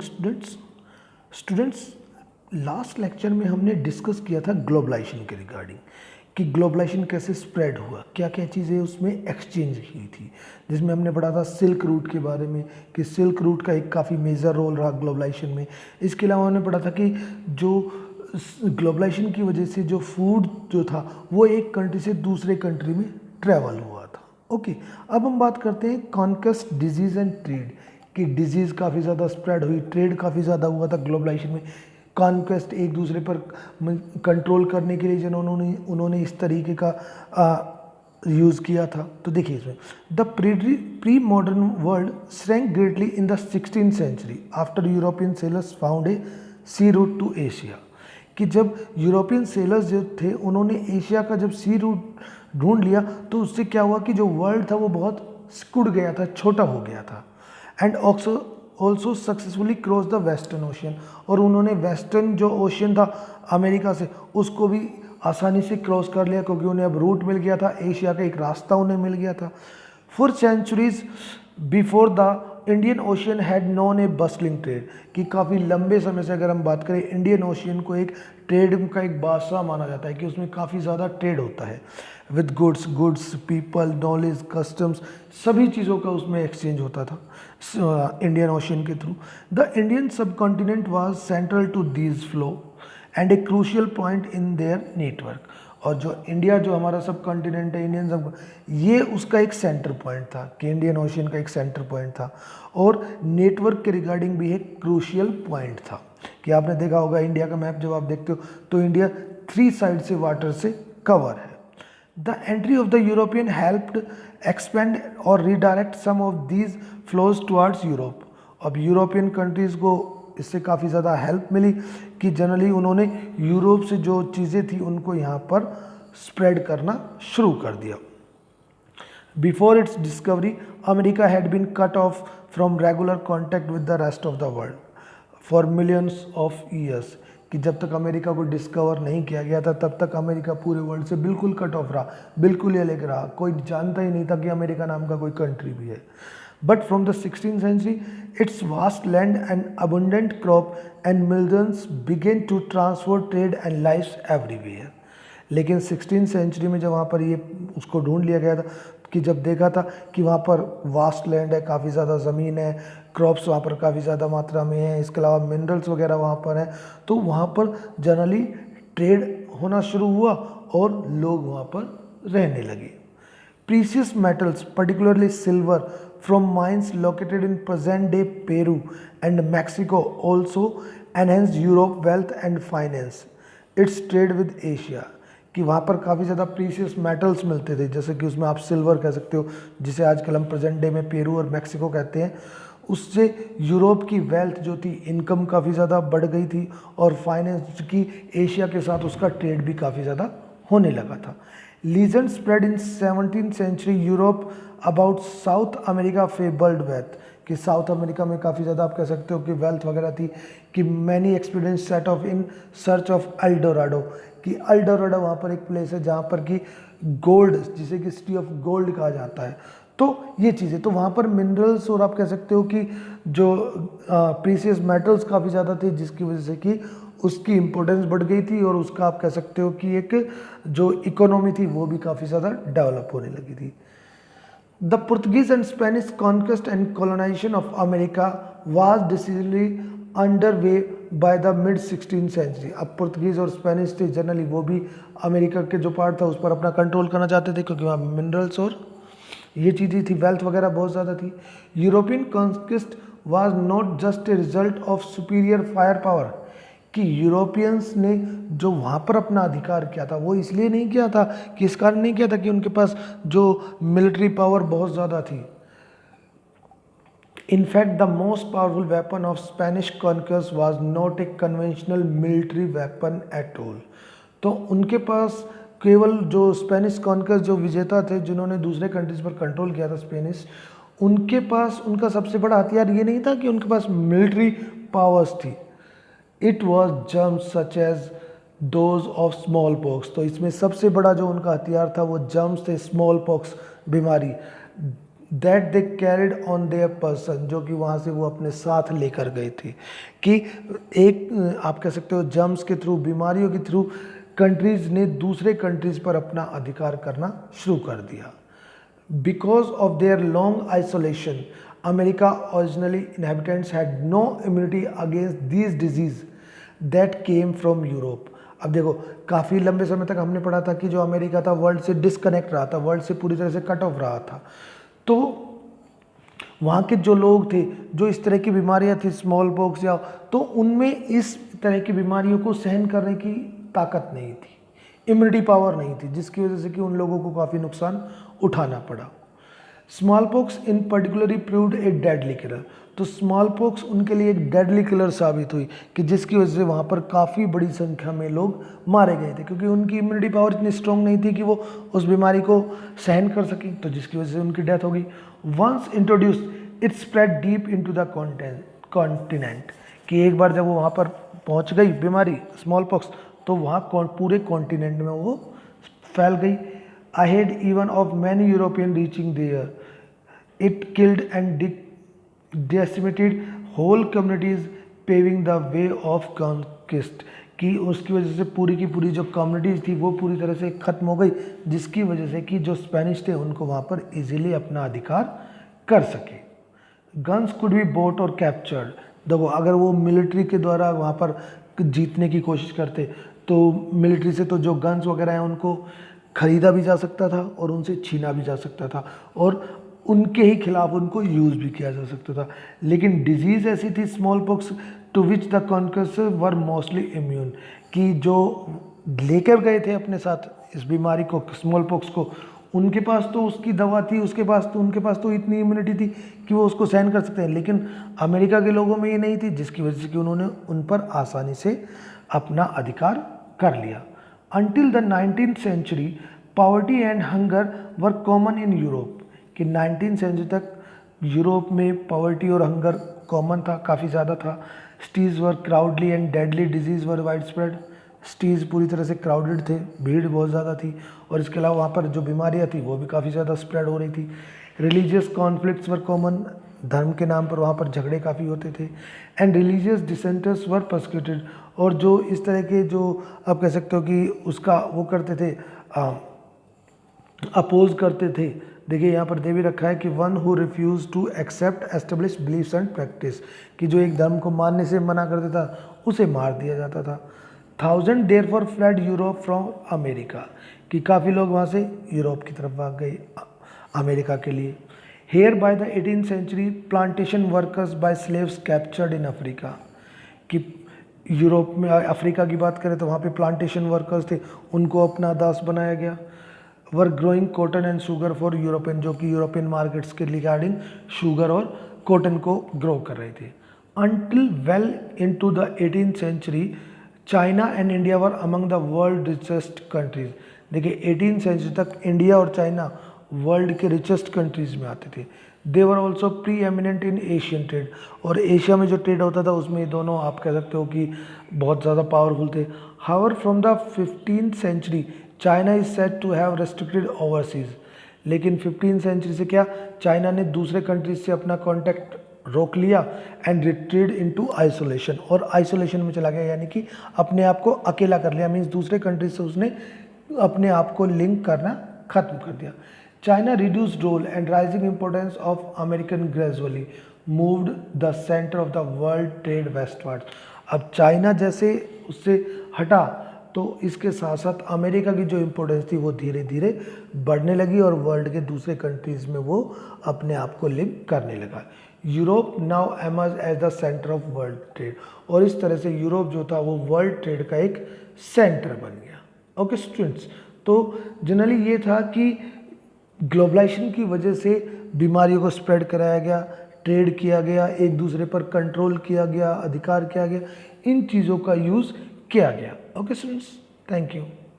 Students students last lecture में हमने discuss किया था ग्लोबलाइजेशन के रिगार्डिंग कि ग्लोबलाइजेशन कैसे स्प्रेड हुआ, क्या क्या चीज़ें उसमें एक्सचेंज की थी, जिसमें हमने पढ़ा था सिल्क रूट के बारे में कि सिल्क रूट का एक काफ़ी मेजर रोल रहा ग्लोबलाइजेशन में। इसके अलावा हमने पढ़ा था कि जो ग्लोबलाइजेशन की वजह से जो फूड जो था वो एक कंट्री से दूसरे कंट्री में ट्रैवल हुआ था। ओके, अब हम बात करते हैं कॉन्क्वेस्ट, डिजीज़ एंड ट्रेड कि डिजीज़ काफ़ी ज़्यादा स्प्रेड हुई, ट्रेड काफ़ी ज़्यादा हुआ था ग्लोबलाइजेशन में। कॉन्क्वेस्ट एक दूसरे पर कंट्रोल करने के लिए जिन्होंने उन्होंने इस तरीके का यूज़ किया था। तो देखिए इसमें the pre modern world shrank greatly in the 16th century after European sailors found a sea route to Asia कि जब यूरोपियन सेलर्स जो थे उन्होंने एशिया का जब सी रूट ढूंढ लिया तो उससे क्या हुआ कि जो वर्ल्ड था वो बहुत सिकुड़ गया था, छोटा हो गया था। And also successfully cross the western ocean, और उन्होंने वेस्टर्न जो ओशियन था अमेरिका से उसको भी आसानी से क्रॉस कर लिया क्योंकि उन्हें अब रूट मिल गया था, एशिया का एक रास्ता उन्हें मिल गया था। For centuries before the Indian ocean had known a bustling trade कि काफ़ी लंबे समय से अगर हम बात करें इंडियन ओशियन को एक ट्रेड का एक बादशाह माना जाता है कि उसमें काफ़ी ज़्यादा ट्रेड होता है with goods people knowledge customs, सभी चीज़ों का उसमें एक्सचेंज होता था इंडियन ओशियन के through. The Indian subcontinent was central to these flow and a crucial point in their network, और जो इंडिया जो हमारा सब कॉन्टिनेंट है इंडियन सब, ये उसका एक सेंटर पॉइंट था कि इंडियन ओशियन का एक सेंटर पॉइंट था और नेटवर्क के रिगार्डिंग भी एक क्रूशियल पॉइंट था कि आपने देखा होगा इंडिया का मैप जब आप देखते हो तो इंडिया 3 साइड से वाटर से कवर है। The entry of the European helped expand और redirect some of these flows towards Europe. अब यूरोपियन कंट्रीज़ को इससे काफ़ी ज़्यादा हेल्प मिली कि जनरली उन्होंने यूरोप से जो चीज़ें थी उनको यहाँ पर स्प्रेड करना शुरू कर दिया। Before its discovery America had been cut off from regular contact with the rest of the world for millions of years कि जब तक अमेरिका को डिस्कवर नहीं किया गया था तब तक अमेरिका पूरे वर्ल्ड से बिल्कुल कट ऑफ रहा, बिल्कुल ही अलग रहा, कोई जानता ही नहीं था कि अमेरिका नाम का कोई कंट्री भी है। But from the 16th century, its vast land and abundant crop and millions began to transfer trade and lives everywhere. लेकिन 16th सेंचुरी में जब वहाँ पर ये उसको ढूंढ लिया गया था कि जब देखा था कि वहाँ पर वास्ट लैंड है, काफ़ी ज़्यादा ज़मीन है, क्रॉप्स वहाँ पर काफ़ी ज़्यादा मात्रा में है, इसके अलावा मिनरल्स वगैरह वहाँ पर हैं, तो वहाँ पर जनरली ट्रेड होना शुरू हुआ और लोग वहाँ पर रहने लगे। Precious metals, particularly silver, from mines located in present-day Peru and Mexico also enhanced Europe wealth and finance its trade with Asia कि वहाँ पर काफ़ी ज़्यादा प्रीशियस मेटल्स मिलते थे, जैसे कि उसमें आप सिल्वर कह सकते हो जिसे आजकल हम प्रेजेंट डे में पेरू और मैक्सिको कहते हैं। उससे यूरोप की वेल्थ जो थी, इनकम काफ़ी ज़्यादा बढ़ गई थी और फाइनेंस की एशिया के साथ उसका ट्रेड भी काफ़ी ज़्यादा होने लगा था। Legend spread in 17th century Europe about South America fabled wealth कि साउथ अमेरिका में काफ़ी ज़्यादा आप कह सकते हो कि वेल्थ वगैरह थी कि many expeditions set off in search of El Dorado कि एल्डोराडो वहाँ पर एक प्लेस है जहाँ पर कि गोल्ड, जिसे कि सिटी ऑफ गोल्ड कहा जाता है। तो ये चीज़ें तो वहाँ पर मिनरल्स और आप कह सकते हो कि जो प्रीशियस मेटल्स काफ़ी ज़्यादा थे जिसकी वजह से कि उसकी इम्पोर्टेंस बढ़ गई थी और उसका आप कह सकते हो कि एक जो इकोनॉमी थी वो भी काफ़ी ज़्यादा डेवलप होने लगी थी। The Portuguese and Spanish conquest and colonisation of America was decisively under way by the mid 16th century. अब पुर्तगीज और स्पेनिश थे जनरली वो भी अमेरिका के जो पार्ट था उस पर अपना कंट्रोल करना चाहते थे क्योंकि वहाँ मिनरल्स और ये चीज़ें थी, वेल्थ वगैरह बहुत ज़्यादा थी। European conquest was not just a result of superior fire power कि यूरोपियंस ने जो वहाँ पर अपना अधिकार किया था वो इसलिए नहीं किया था कि इस कारण नहीं किया था कि उनके पास जो मिलिट्री पावर बहुत ज़्यादा थी। In fact, the most powerful weapon of Spanish conquest was not a conventional military weapon at all. तो उनके पास केवल जो स्पेनिश कॉन्क्वेस्ट जो विजेता थे जिन्होंने दूसरे कंट्रीज पर कंट्रोल किया था स्पेनिश, उनके पास उनका सबसे बड़ा हथियार ये नहीं था कि उनके पास मिलिट्री पावर्स थी। It was germs such as those of smallpox. तो इसमें सबसे बड़ा जो उनका हथियार था वो जर्म्स थे, स्मॉल पॉक्स बीमारी that they carried on their person, जो कि वहाँ से वो अपने साथ लेकर गए थे, कि एक आप कह सकते हो जर्म्स के थ्रू, बीमारियों के थ्रू कंट्रीज़ ने दूसरे कंट्रीज़ पर अपना अधिकार करना शुरू कर दिया। Because of their long isolation, America originally inhabitants had no immunity against these disease that came from Europe. अब देखो, काफ़ी लंबे समय तक हमने पढ़ा था कि जो अमेरिका था वर्ल्ड से डिस्कनेक्ट रहा था, वर्ल्ड से पूरी तरह से कट ऑफ रहा था। तो वहाँ के जो लोग थे, जो इस तरह की बीमारियाँ थी, स्मॉल पॉक्स या, तो उनमें इस तरह की बीमारियों को सहन करने की ताकत नहीं थी, इम्यूनिटी पावर नहीं थी, जिसकी वजह से कि उन लोगों को काफ़ी नुकसान उठाना पड़ा। Small pox in particularly proved A deadly killer, तो स्मॉल पॉक्स उनके लिए एक डेडली किलर साबित हुई, कि जिसकी वजह से वहाँ पर काफ़ी बड़ी संख्या में लोग मारे गए थे, क्योंकि उनकी इम्यूनिटी पावर इतनी स्ट्रॉन्ग नहीं थी कि वो उस बीमारी को सहन कर सकी, तो जिसकी वजह से उनकी डेथ हो गई। Once introduce it spread deep into the continent, कि एक बार जब वो वहाँ पर पहुँच गई बीमारी स्मॉल पॉक्स, तो वहाँ पूरे कॉन्टिनेंट में वो फैल गई। Ahead even of many European reaching there, it killed and decimated whole communities, paving the way of conquest, कि उसकी वजह से पूरी की पूरी जो कम्युनिटीज़ थी वो पूरी तरह से ख़त्म हो गई, जिसकी वजह से कि जो स्पेनिश थे उनको वहाँ पर इजीली अपना अधिकार कर सके। गन्स कुड बी बोट और कैप्चर्ड, देखो अगर वो मिलिट्री के द्वारा वहाँ पर जीतने की कोशिश करते, तो मिलिट्री से तो जो गन्स वगैरह हैं उनको खरीदा भी जा सकता था और उनसे छीना भी जा सकता था, और उनके ही खिलाफ उनको यूज़ भी किया जा सकता था। लेकिन डिजीज़ ऐसी थी smallpox to which the conquerors were mostly immune, कि जो लेकर गए थे अपने साथ इस बीमारी को, स्मॉल पॉक्स को, उनके पास तो उसकी दवा थी, उनके पास तो इतनी इम्यूनिटी थी कि वो उसको सहन कर सकते हैं, लेकिन अमेरिका के लोगों में ये नहीं थी, जिसकी वजह से कि उन्होंने उन पर आसानी से अपना अधिकार कर लिया। Until the 19th century, poverty and hunger were common in Europe, कि 19th सेंचुरी तक यूरोप में पॉवर्टी और हंगर कॉमन था, काफ़ी ज़्यादा था। Cities were crowded and deadly disease were widespread, cities पूरी तरह से क्राउडेड थे, भीड़ बहुत ज़्यादा थी, और इसके अलावा वहाँ पर जो बीमारियाँ थी वो भी काफ़ी ज़्यादा स्प्रेड हो रही थी। रिलीजियस कॉन्फ्लिक्ट्स वर कॉमन, धर्म के नाम पर वहाँ पर झगड़े काफ़ी होते थे। And religious dissenters were persecuted, और जो इस तरह के जो आप कह सकते हो कि उसका वो करते थे, अपोज करते थे। देखिए यहाँ पर दे भी रखा है कि one who refuse to accept establish beliefs and practice, कि जो एक धर्म को मानने से मना कर देता उसे मार दिया जाता था। 1000 therefore flood Europe from America, कि काफ़ी लोग वहाँ से यूरोप की तरफ भाग गए अमेरिका के लिए। Here by the 18th century plantation workers by slaves captured in Africa, कि यूरोप में अफ्रीका की बात करें तो वहाँ पे प्लांटेशन वर्कर्स थे, उनको अपना दास बनाया गया। Were growing cotton and sugar for European, जो कि यूरोपियन मार्केट्स के रिगार्डिंग शुगर और कॉटन को ग्रो कर रहे थे। Until well into the 18th century China and India were among the world richest countries. देखिए 18th सेंचुरी तक इंडिया और चाइना वर्ल्ड के रिचेस्ट कंट्रीज में आते थे। They were also preeminent in Asian trade, और एशिया में जो ट्रेड होता था उसमें ये दोनों आप कह सकते हो कि बहुत ज़्यादा पावरफुल थे। However from the 15th century China is said to have restricted overseas, लेकिन 15th सेंचुरी से क्या, चाइना ने दूसरे कंट्रीज से अपना कॉन्टैक्ट रोक लिया एंड रिट्रीड इनटू आइसोलेशन, और आइसोलेशन में चला गया, यानी कि अपने आप को अकेला कर लिया, मीन्स दूसरे कंट्रीज से उसने अपने आप को लिंक करना खत्म कर दिया। China reduced role and rising importance of American gradually moved the center of the world trade westwards। अब चाइना जैसे उससे हटा तो इसके साथ साथ अमेरिका की जो इम्पोर्टेंस थी वो धीरे धीरे बढ़ने लगी और वर्ल्ड के दूसरे कंट्रीज़ में वो अपने आप को लिंक करने लगा। Europe now emerge as the centre of world trade, और इस तरह से यूरोप जो था वो वर्ल्ड ट्रेड का एक सेंटर बन गया। ओके स्टूडेंट्स, तो जनरली ये था कि ग्लोबलाइजेशन की वजह से बीमारियों को स्प्रेड कराया गया, ट्रेड किया गया, एक दूसरे पर कंट्रोल किया गया, अधिकार किया गया, इन चीज़ों का यूज़ किया गया। Okay students, thank you.